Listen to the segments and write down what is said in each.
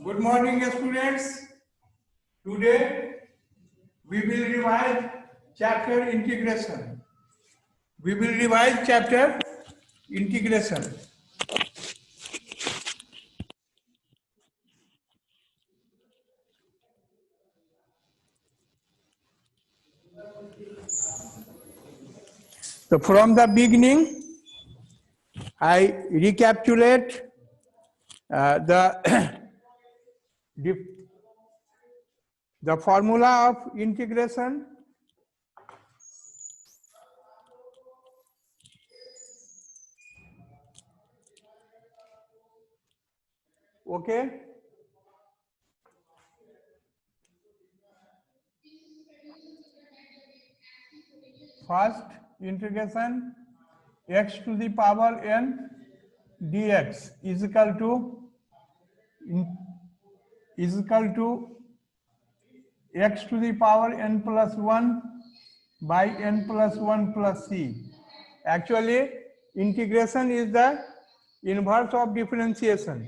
Good morning, students. Today we will revise chapter integration. We will revise chapter integration. So from the beginning, I recapitulate the the formula of integration. Okay. First integration x to the power n dx is equal to x to the power n plus 1 by n plus 1 plus c. Actually, integration is the inverse of differentiation.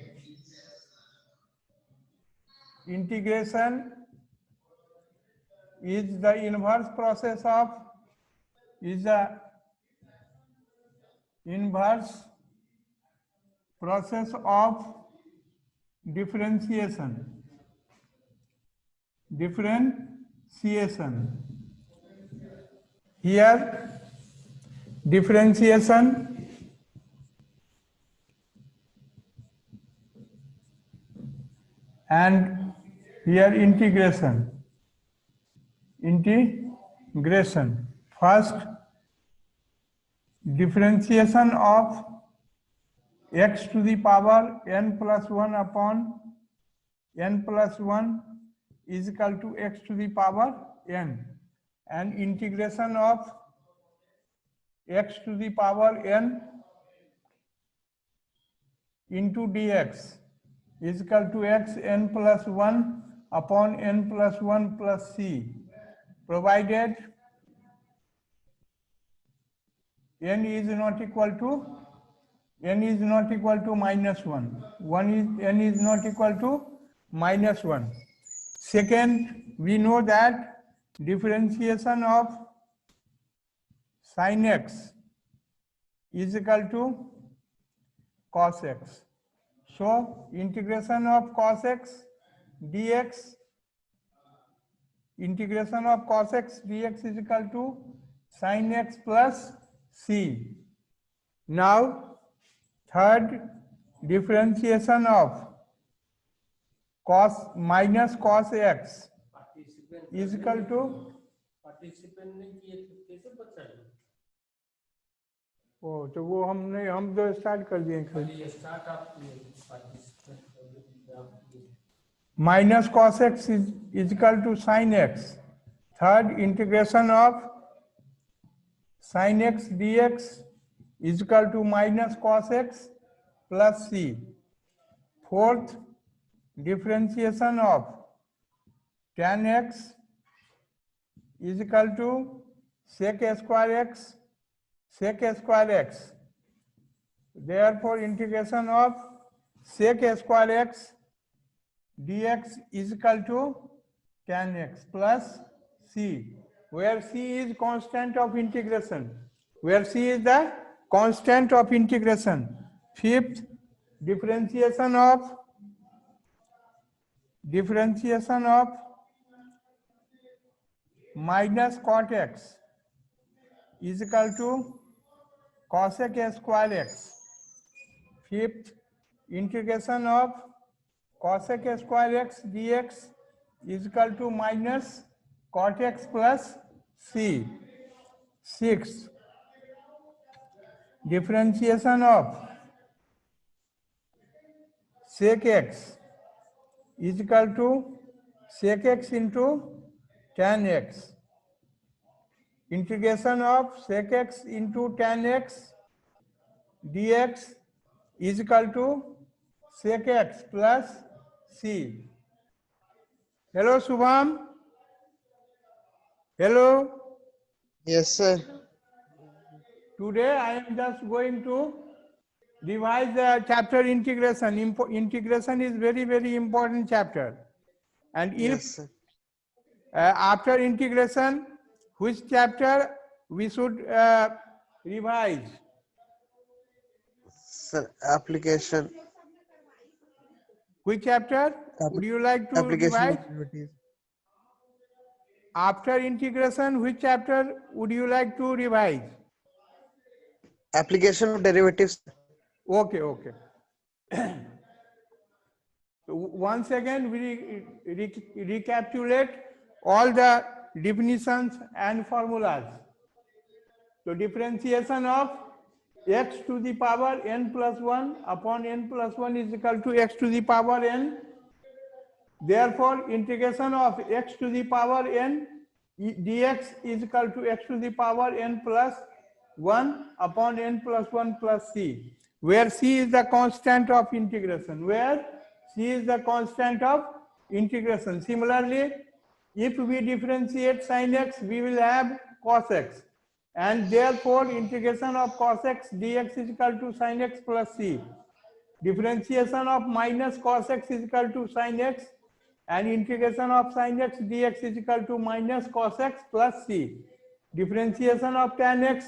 Integration is the inverse process of differentiation. Here differentiation and here integration. First, differentiation of x to the power n plus 1 upon n plus 1 is equal to x to the power n, and integration of x to the power n into dx is equal to x n plus 1 upon n plus 1 plus c, provided n is not equal to minus 1. N is not equal to minus 1. Second, we know that differentiation of sin x is equal to cos x. So integration of cos x dx is equal to sin x plus c. Now third, differentiation of minus cos x is equal to तो वो हम जो start कर दिए minus cos x is equal to sin x. Third, integration of sin x dx is equal to minus cos x plus c. Fourth, differentiation of tan x is equal to sec square x. Therefore, integration of sec square x dx is equal to tan x plus c, where c is constant of integration. Fifth, differentiation of minus cot x is equal to cosec square x. Fifth, integration of cosec square x dx is equal to minus cot x plus c. Sixth, differentiation of sec x is equal to sec x into tan x. Integration of sec x into tan x dx is equal to sec x plus c. Hello, Subham. Hello. Yes, sir. Today I am just going to revise the chapter integration. Integration is very important chapter. And if Yes, sir. after integration, which chapter we should revise? Sir, application. Which chapter would you like to Application revise? of derivatives. After integration, which chapter would you like to revise? Application of derivatives. Okay, okay. Once again, we recapitulate all the definitions and formulas. So differentiation of x to the power n plus 1 upon n plus 1 is equal to x to the power n. Therefore, integration of x to the power n dx is equal to x to the power n plus 1 upon n plus 1 plus c, where c is the constant of integration. Where c is the constant of integration. Similarly, if we differentiate sin x, we will have cos x, and therefore integration of cos x dx is equal to sin x plus c. Differentiation of minus cos x is equal to sin x, and integration of sin x dx is equal to minus cos x plus c. Differentiation of tan x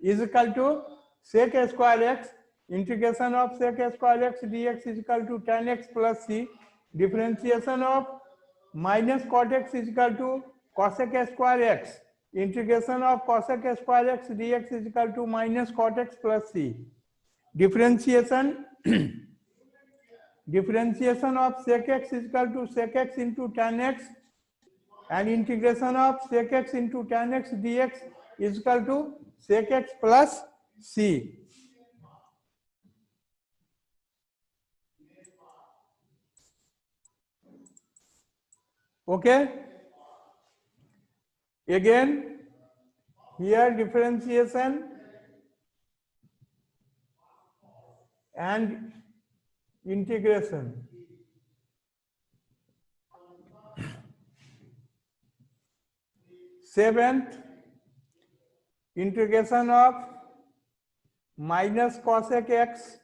is equal to sec square x. Integration of sec square x dx is equal to tan x plus c. Differentiation of minus cot x is equal to cosec square x. Integration of cosec square x dx is equal to minus cot x plus c. Differentiation of sec x is equal to sec x into tan x, and integration of sec x into tan x dx is equal to sec x plus c. Okay. Again, here differentiation and integration. Seventh, integration of minus cosec x,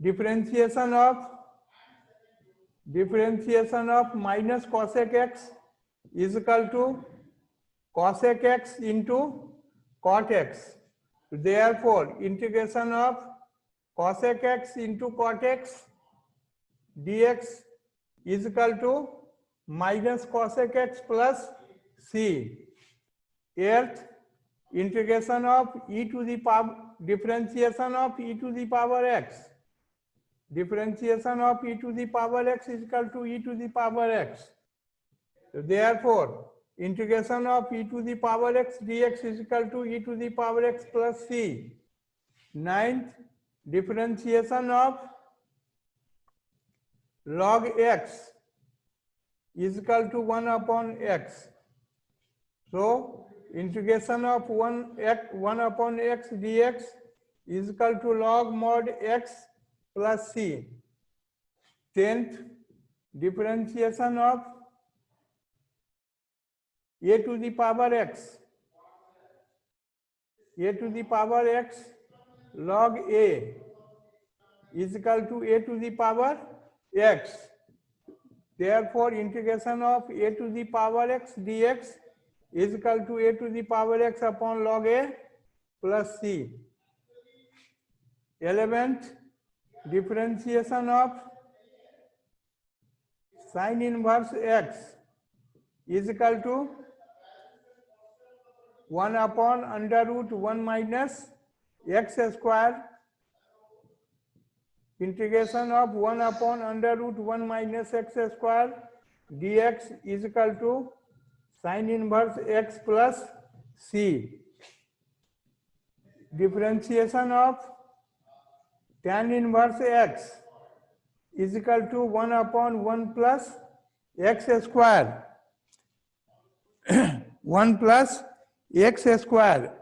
differentiation of minus cosec x is equal to cosec x into cot x. Therefore, integration of cosec x into cot x dx is equal to minus cosec x plus c. Eighth, integration of e to the power, differentiation of e to the power x. Differentiation of e to the power x is equal to e to the power x. So therefore, integration of e to the power x dx is equal to e to the power x plus c. Ninth, differentiation of log x is equal to 1 upon x. So integration of 1 upon x dx is equal to log mod x plus c. 10th, differentiation of a to the power x log a is equal to a to the power x. Therefore, integration of a to the power x dx is equal to a to the power x upon log a plus c. 11th, differentiation of sin inverse x is equal to 1 upon under root 1 minus x square. Integration of 1 upon under root 1 minus x square dx is equal to sin inverse x plus c. Differentiation of tan inverse x is equal to 1 upon 1 plus x square. 1 plus x square.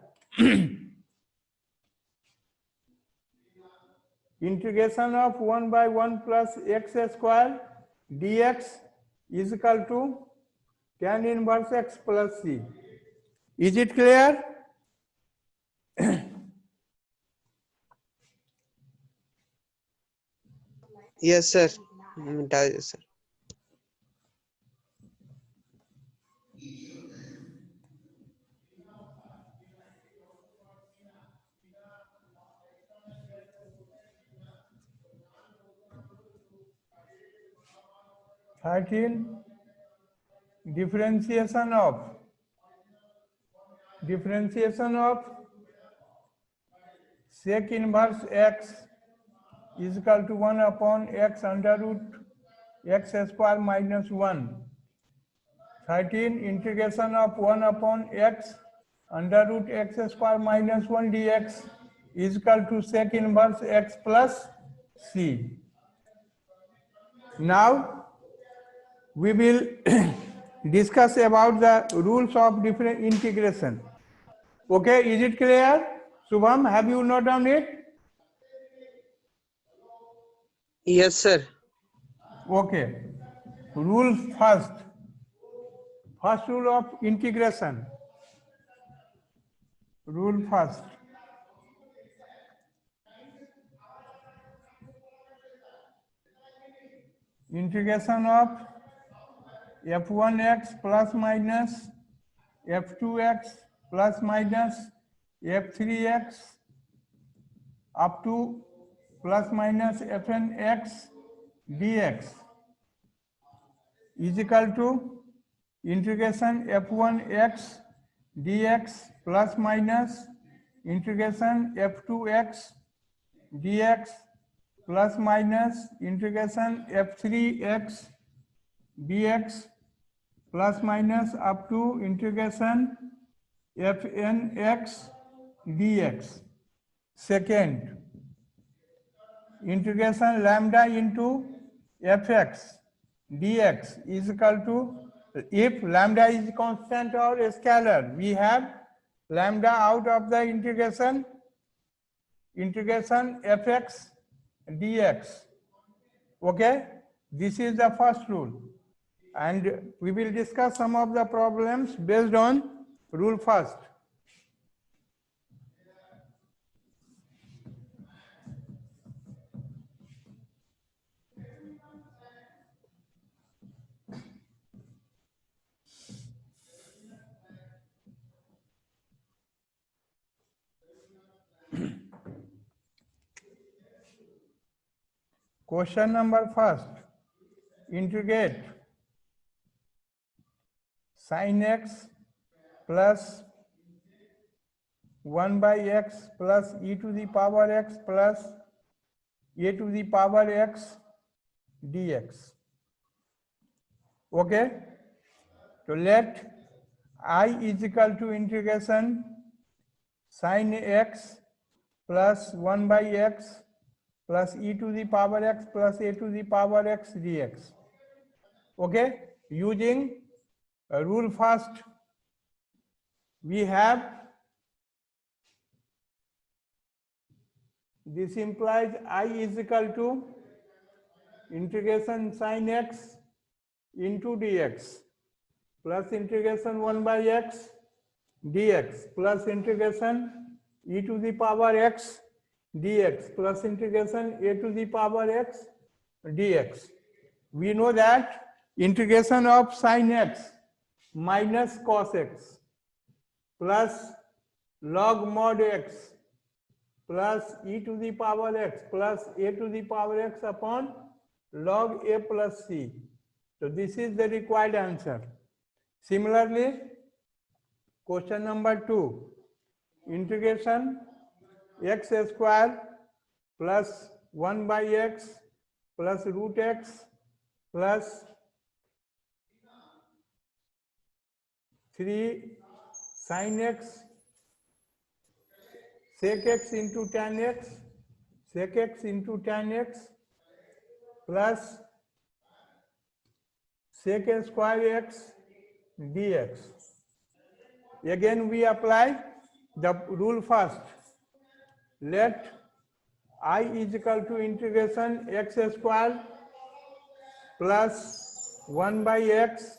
Integration of 1 by 1 plus x square dx is equal to tan inverse x plus c. Is it clear? Yes, sir. Yes, sir. Differentiation of sec inverse x is equal to 1 upon x under root x square minus 1. 13. Integration of 1 upon x under root x square minus 1 dx is equal to sec inverse x plus c. Now we will discuss about the rules of different integration. Okay, is it clear? Shubham, have you noted down it? Yes, sir. Okay. Rule first. First rule of integration. Rule first. Integration of f1x plus minus f2x plus minus f3x up to plus minus fnx dx is equal to integration f1x dx plus minus integration f2x dx plus minus integration f3x dx plus minus up to integration fnx dx. Second, integration lambda into fx dx is equal to, if lambda is constant or scalar, we have lambda out of the integration fx dx. Okay, this is the first rule, and we will discuss some of the problems based on rule first. Question number first, integrate sin x plus 1 by x plus e to the power x plus a to the power x dx. Okay, so let I is equal to integration sin x plus 1 by x plus e to the power x plus a to the power x dx. Okay, using rule first, we have, this implies I is equal to integration sin x into dx plus integration 1 by x dx plus integration e to the power x dx plus integration a to the power x dx. We know that integration of sin x minus cos x plus log mod x plus e to the power x plus a to the power x upon log a plus c. So this is the required answer. Similarly, question number 2, integration x square plus 1 by x plus root x plus 3 sin x sec x into tan x sec x into tan x plus sec square x dx. Again we apply the rule first. Let I is equal to integration x square plus 1 by x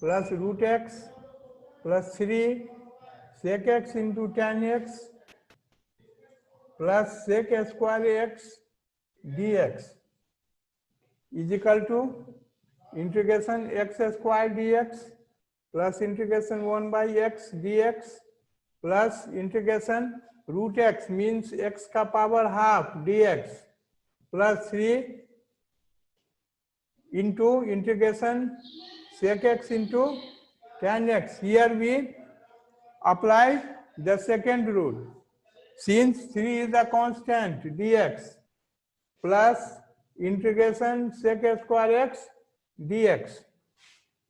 plus root x plus 3 sec x into tan x plus sec square x dx is equal to integration x square dx plus integration 1 by x dx plus integration root x means x ka power half dx plus 3 into integration sec x into tan x. Here we apply the second rule. Since 3 is the constant dx plus integration sec square x dx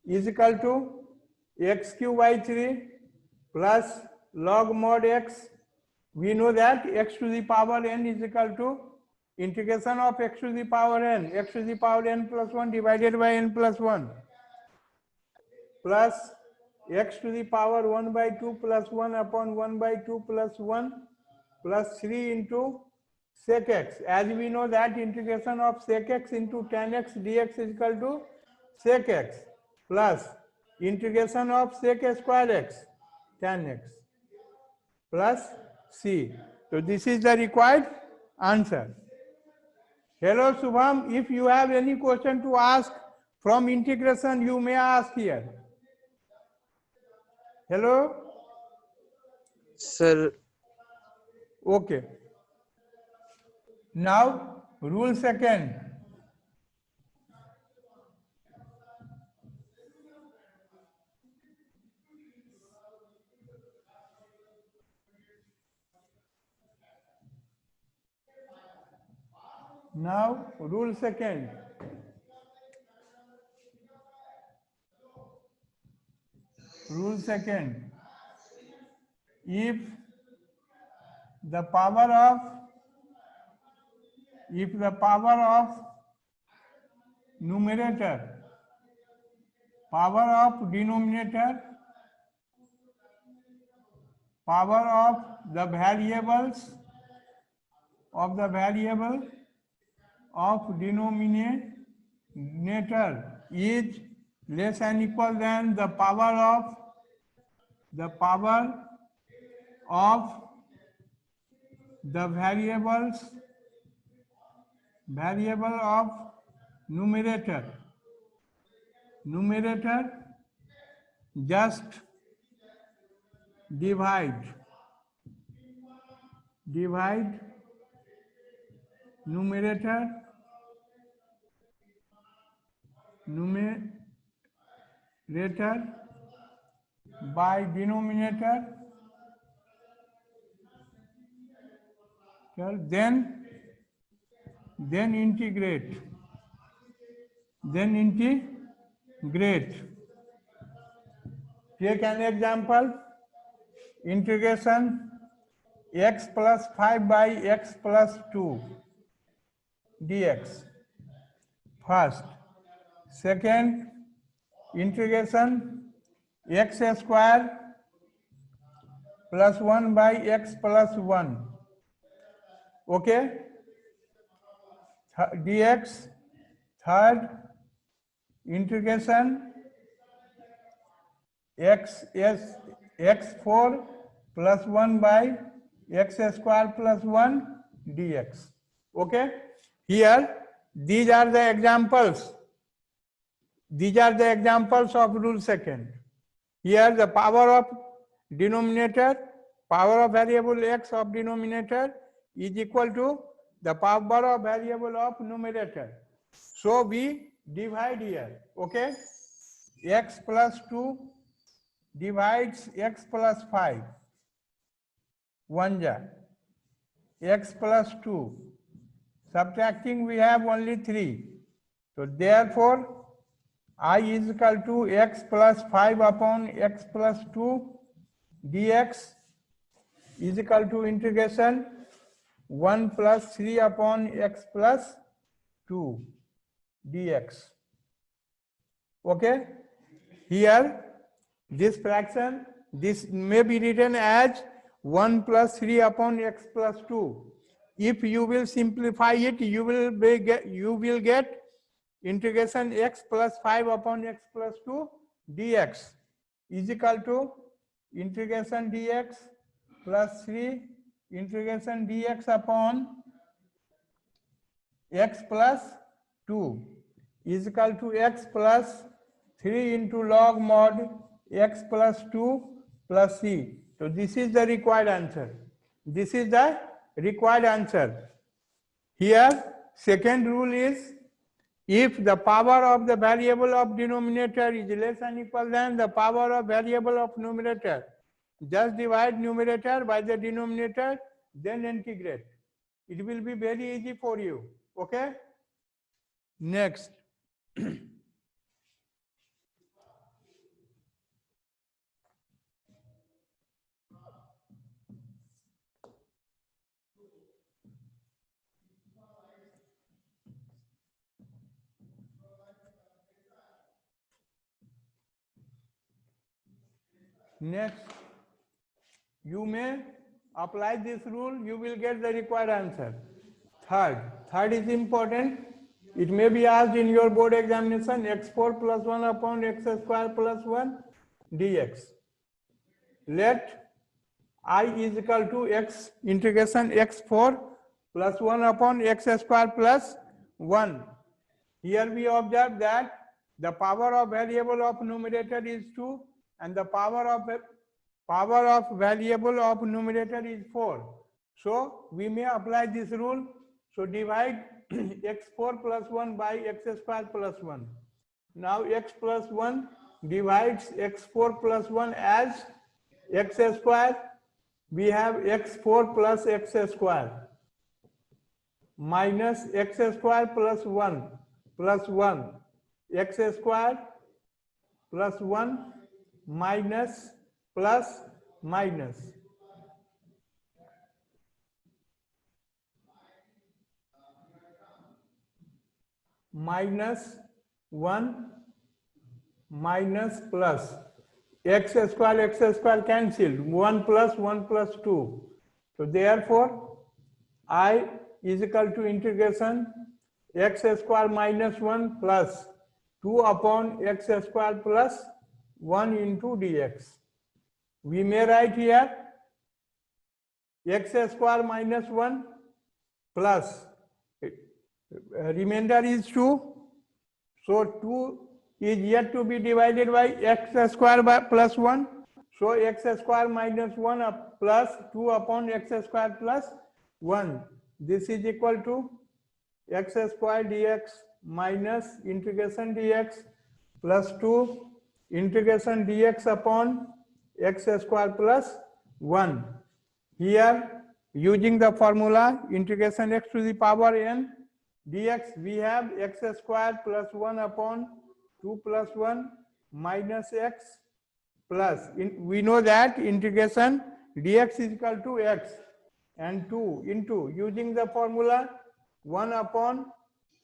is equal to x cube by 3 plus log mod x. We know that x to the power n is equal to integration of x to the power n, x to the power n plus 1 divided by n plus 1 plus x to the power 1 by 2 plus 1 upon 1 by 2 plus 1 plus 3 into sec x. As we know that integration of sec x into tan x dx is equal to sec x plus integration of sec square x tan x plus c. So this is the required answer. Hello Subham, if you have any question to ask from integration, you may ask here. Hello? Sir, Okay. Now, rule second. Now, rule second. Rule second. If the power of numerator, power of denominator, power of the variables of the variable of denominator is less than equal than the power of the variable of numerator just divide numerator by denominator, then integrate. Take an example. Integration x plus 5 by x plus 2 dx. First. Second, integration x square plus 1 by x plus 1. Okay? Dx. Third, integration x4 plus 1 by x square plus 1 dx. Okay? Here, these are the examples. These are the examples of rule second. Here, the power of denominator, power of variable x of denominator is equal to the power of variable of numerator. So we divide here. Okay? X plus 2 divides x plus 5. 1 ja. X plus 2. Subtracting we have only 3. So therefore, I is equal to x plus 5 upon x plus 2 dx is equal to integration 1 plus 3 upon x plus 2 dx. Okay? Here, this fraction, this may be written as 1 plus 3 upon x plus 2. If you will simplify it, you will get integration x plus 5 upon x plus 2 dx is equal to integration dx plus 3 integration dx upon x plus 2 is equal to x plus 3 into log mod x plus 2 plus c. So this is the required answer. This is the required answer. Here, second rule is, if the power of the variable of denominator is less than equal than the power of variable of numerator, just divide numerator by the denominator, then integrate. It will be very easy for you. Okay? Next. Next, you may apply this rule, you will get the required answer. Third is important. It may be asked in your board examination, x4 plus 1 upon x square plus 1 dx. Let I is equal to x integration x4 plus 1 upon x square plus 1. Here we observe that the power of variable of numerator is 2 and the power of variable of numerator is 4. So we may apply this rule. So divide x4 plus 1 by x square plus 1. Now x plus 1 divides x4 plus 1 as x square. We have x4 plus x square minus x square plus 1 x square plus 1 minus plus minus minus 1 minus plus x square cancelled, 1 plus 2. So therefore I is equal to integration x square minus 1 plus 2 upon x square plus 1 into dx. We may write here x square minus 1 plus remainder is 2. So 2 is yet to be divided by x square by plus 1. So x square minus 1 plus 2 upon x square plus 1. This is equal to x square dx minus integration dx plus 2 integration dx upon x square plus 1. Here, using the formula integration x to the power n dx, we have x square plus 1 upon 2 plus 1 minus x plus, we know that integration dx is equal to x and 2 into, using the formula 1 upon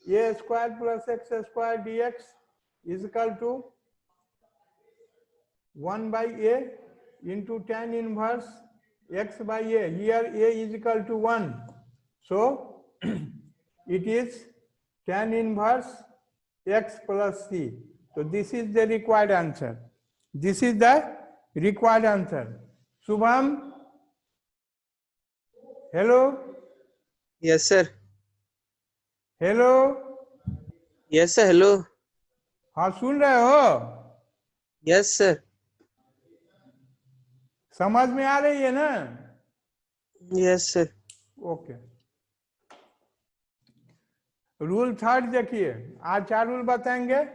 a square plus x square dx is equal to 1 by a into tan inverse x by a. Here a is equal to 1. So it is tan inverse x plus c. So this is the required answer. This is the required answer. Shubham, hello. Yes, sir. Hello. Yes, sir. Hello. हाँ सुन रहे हो? Yes, sir. समझ में आ रही है ना? Yes, sir. Okay. Rule third देखिए, आज 4 रूल बताएंगे.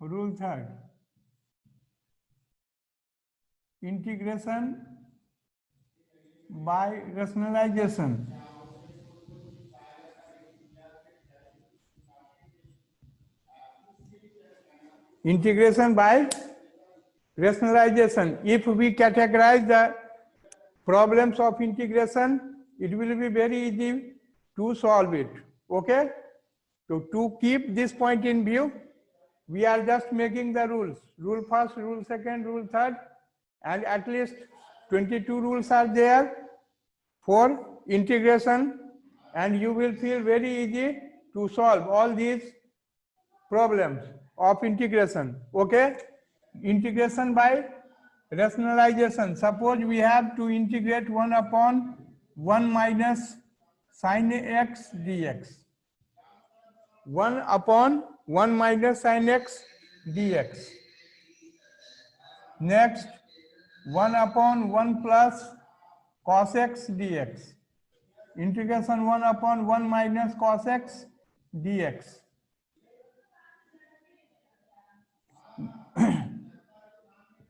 Rule third, integration by rationalization. Integration by rationalization. If we categorize the problems of integration, it will be very easy to solve it. Okay? So to keep this point in view, we are just making the rules. Rule first, rule second, rule third, and at least 22 rules are there for integration, and you will feel very easy to solve all these problems of integration. Okay? Integration by rationalization. Suppose we have to integrate 1 upon 1 minus sin x dx. 1 upon 1 minus sin x dx. Next, 1 upon 1 plus cos x dx. Integration 1 upon 1 minus cos x dx.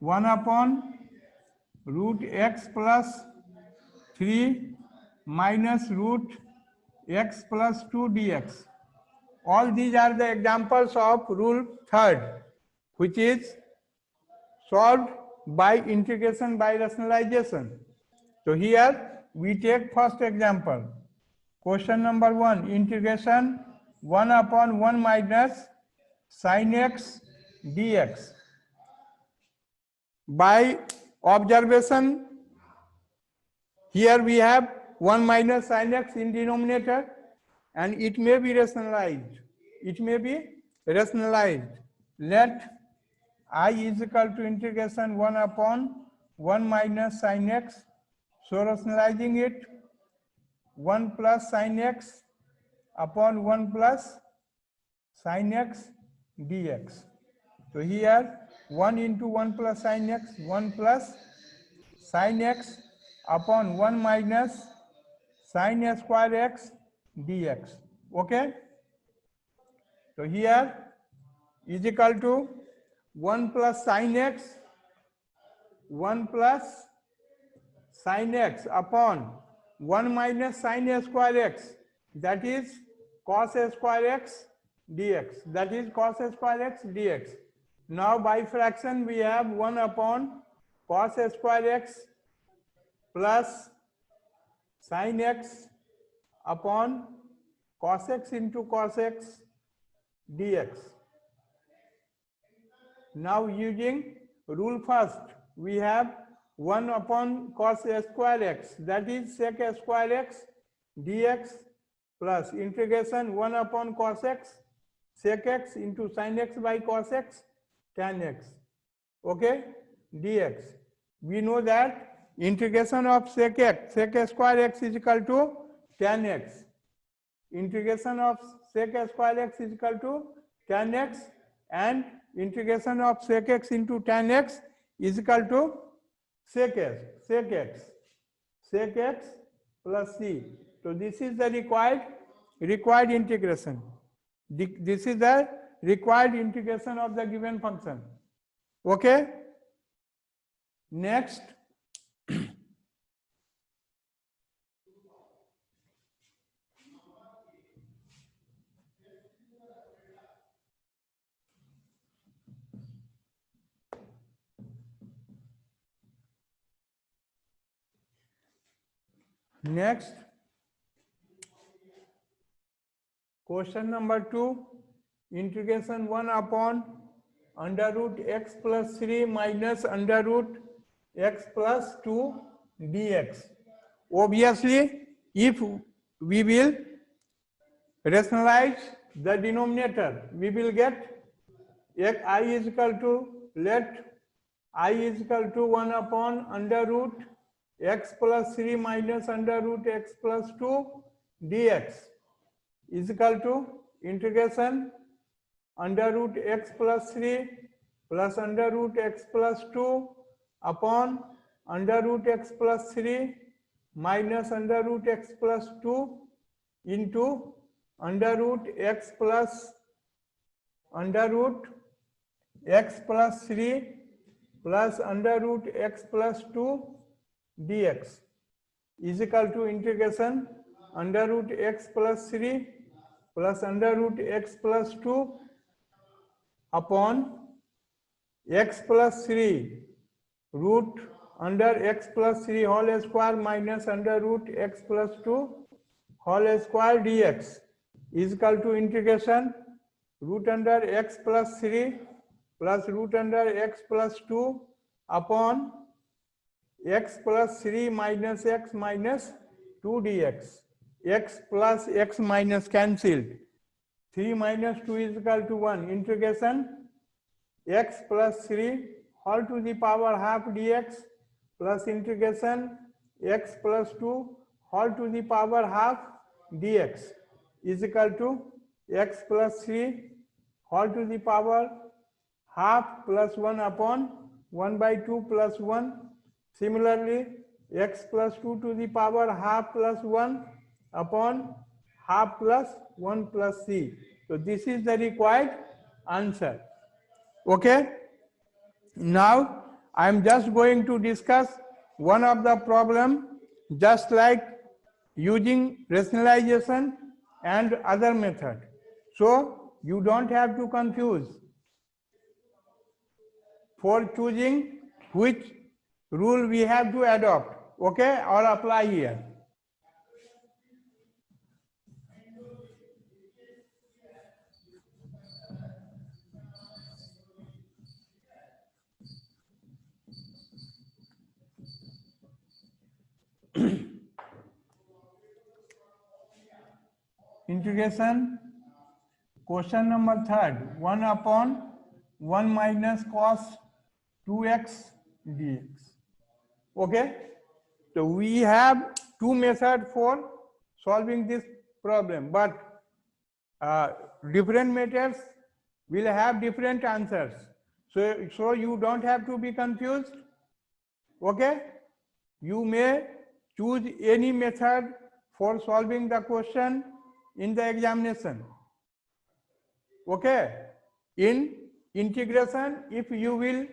1 upon root x plus 3 minus root x plus 2 dx. All these are the examples of rule third, which is solved by integration by rationalization. So here we take first example. Question number 1, integration 1 upon 1 minus sin x dx. By observation, here we have 1 minus sin x in denominator, and it may be rationalized. It may be rationalized. Let I is equal to integration 1 upon 1 minus sin x. So rationalizing it, 1 plus sin x upon 1 plus sin x dx. So here 1 into 1 plus sin x, 1 plus sin x upon 1 minus sin square x dx. Okay? So here is equal to 1 plus sin x, 1 plus sin x upon 1 minus sin square x, that is cos square x dx. That is cos square x dx. Now by fraction we have 1 upon cos square x plus sin x upon cos x into cos x dx. Now using rule first, we have 1 upon cos square x, that is sec square x dx, plus integration 1 upon cos x sec x into sin x by cos x tan x. Okay? Dx. We know that integration of sec x, sec square x is equal to tan x. Integration of sec square x is equal to tan x, and integration of sec x into tan x is equal to sec x plus c. So this is the required integration. This is the required integration of the given function. Okay? Next, question number 2, integration 1 upon under root x plus 3 minus under root x plus 2 dx. Obviously, if we will rationalize the denominator, we will get I is equal to, let I is equal to 1 upon under root x plus 3 minus under root x plus 2 dx is equal to integration under root x plus 3 plus under root x plus 2 upon under root x plus 3 minus under root x plus 2 into under root x plus under root x plus 3 plus under root x plus 2 dx is equal to integration under root x plus 3 plus under root x plus 2 upon x plus 3 root under x plus 3 whole square minus under root x plus 2 whole square dx is equal to integration root under x plus 3 plus root under x plus 2 upon x plus 3 minus x minus 2 dx. X plus x minus cancelled. 3 minus 2 is equal to 1. Integration x plus 3 whole to the power half dx plus integration x plus 2 whole to the power half dx is equal to x plus 3 whole to the power half plus 1 upon 1 by 2 plus 1. Similarly, x plus 2 to the power half plus 1 upon half plus 1 plus c. So this is the required answer. Okay. Now I am just going to discuss one of the problem, just like using rationalization and other method. So you don't have to confuse for choosing which rule we have to adopt, okay, or apply here. Integration, question number 3rd, 1 upon 1 minus cos 2x dx. Okay, so we have two methods for solving this problem, but different methods will have different answers. So you don't have to be confused. Okay, you may choose any method for solving the question in the examination. Okay, in integration, if you will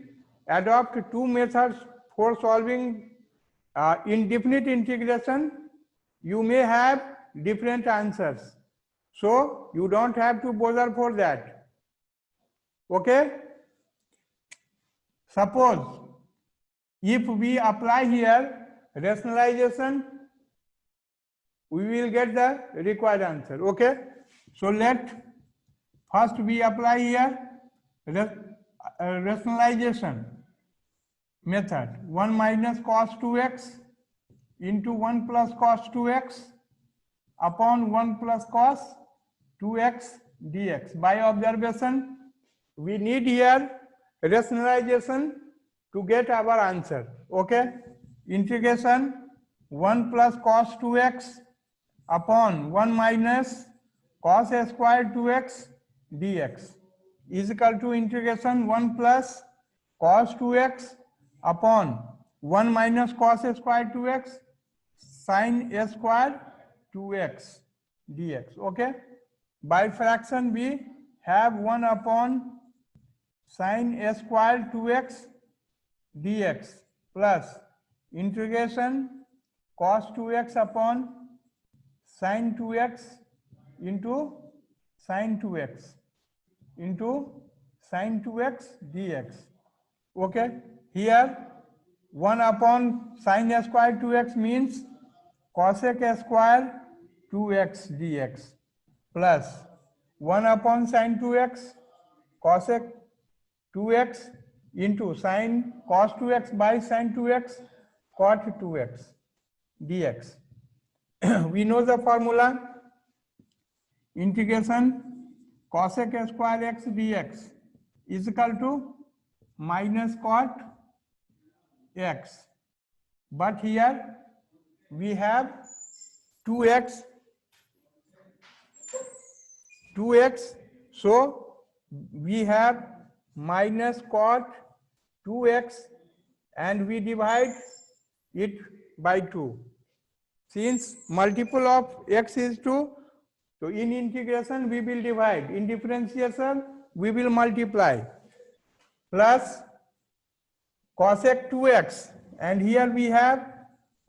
adopt two methods for solving indefinite integration, you may have different answers. So you don't have to bother for that. Okay, suppose if we apply here rationalization, we will get the required answer. Okay, so let first we apply here rationalization method. 1 minus cos 2x into 1 plus cos 2x upon 1 plus cos 2x dx. By observation, we need here rationalization to get our answer. Okay, integration 1 plus cos 2x upon 1 minus cos square 2x dx is equal to integration 1 plus cos 2x upon 1 minus cos square 2x sin square 2x dx. Okay, by fraction we have 1 upon sin square 2x dx plus integration cos 2x upon sin 2x into sin 2x into sin 2x dx. Okay, here 1 upon sin square 2x means cosec square 2x dx plus 1 upon sin 2x cosec 2x into sin cos 2x by sin 2x cot 2x dx. We know the formula, integration cosec square x dx is equal to minus cot x, but here we have 2x, so we have minus cot 2x and we divide it by 2. Since multiple of x is 2, so in integration we will divide, in differentiation we will multiply, plus cosec 2x, and here we have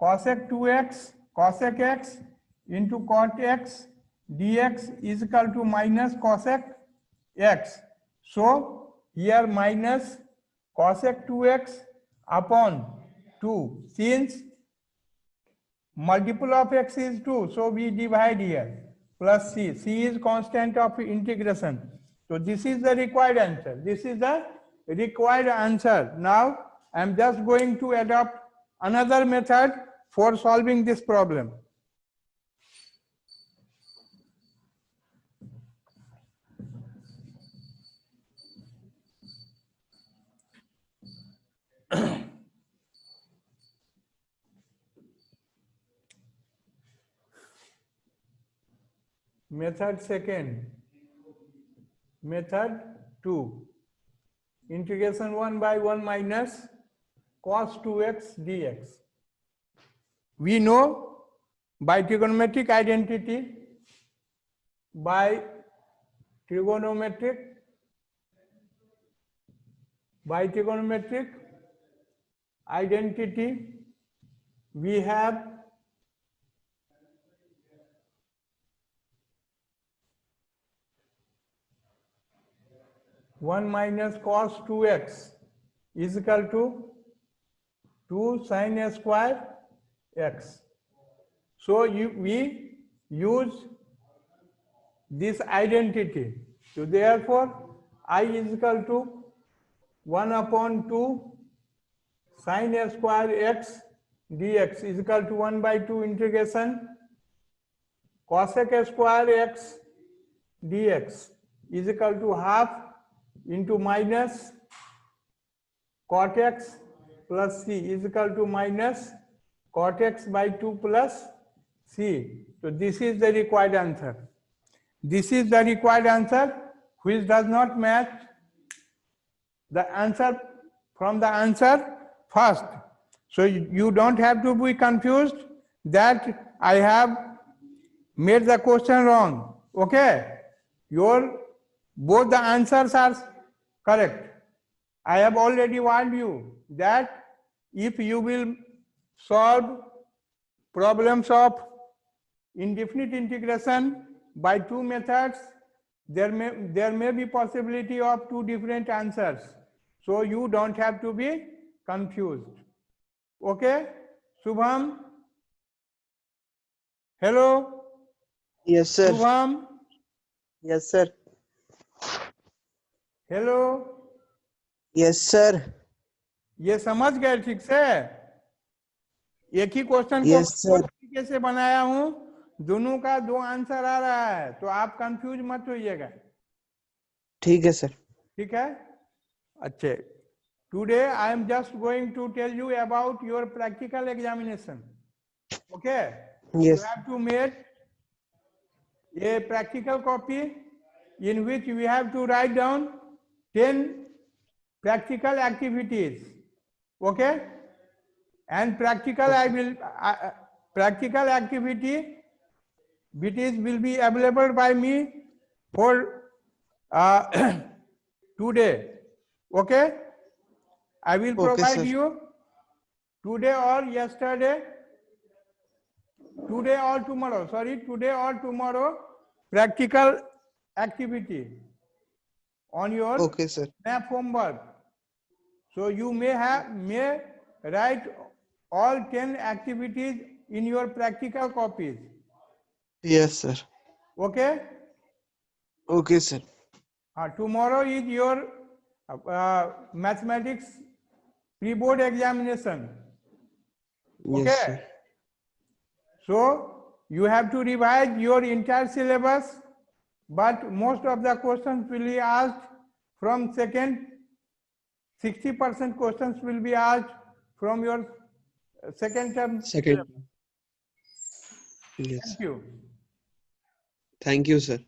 cosec 2x cosec x into cot x dx is equal to minus cosec x. So here minus cosec 2x upon 2. Since multiple of x is 2, so we divide here, plus c. C is constant of integration. So this is the required answer. This is the required answer. Now I am just going to adopt another method for solving this problem. Method second. Method 2. Integration 1 by 1 minus cos 2x dx. We know by trigonometric identity, by trigonometric identity, we have one minus cos 2x is equal to 2 sin square x. So we use this identity. So therefore I is equal to 1 upon 2 sin square x dx is equal to 1 by 2 integration cosec square x dx is equal to half into minus cot x plus c is equal to minus cot x by 2 plus c. So this is the required answer. This is the required answer which does not match the answer from the answer first. So you don't have to be confused that I have made the question wrong. Okay? Both the answers are correct. I have already warned you that if you will solve problems of indefinite integration by two methods, there may be possibility of two different answers. So you don't have to be confused. Okay? Shubham? Hello? Yes, sir. Shubham? Yes, sir. Hello, Yes, sir. ये समझ गए ठीक से? एक ही question को Yes, sir. तरीके से बनाया हूं, दोनों का दो आंसर आ रहा है, तो आप कंफ्यूज मत होइएगा. ठीक है सर. ठीक है? अच्छे. Today I am just going to tell you about your practical examination. Okay? Yes. You have to make a practical copy in which we have to write down 10 practical activities. Okay? And practical practical activities will be available by me for today. Okay? I will provide sir. you today or yesterday, today or tomorrow, practical activity on your Okay, sir. map homework. So you may write all 10 activities in your practical copies. Yes, sir. Okay? Okay, sir. Tomorrow is your mathematics pre-board examination. Okay? Yes, sir. So you have to revise your entire syllabus, but most of the questions will be asked from second. 60% questions will be asked from your second term. Second. Yes. Thank you. Thank you, sir.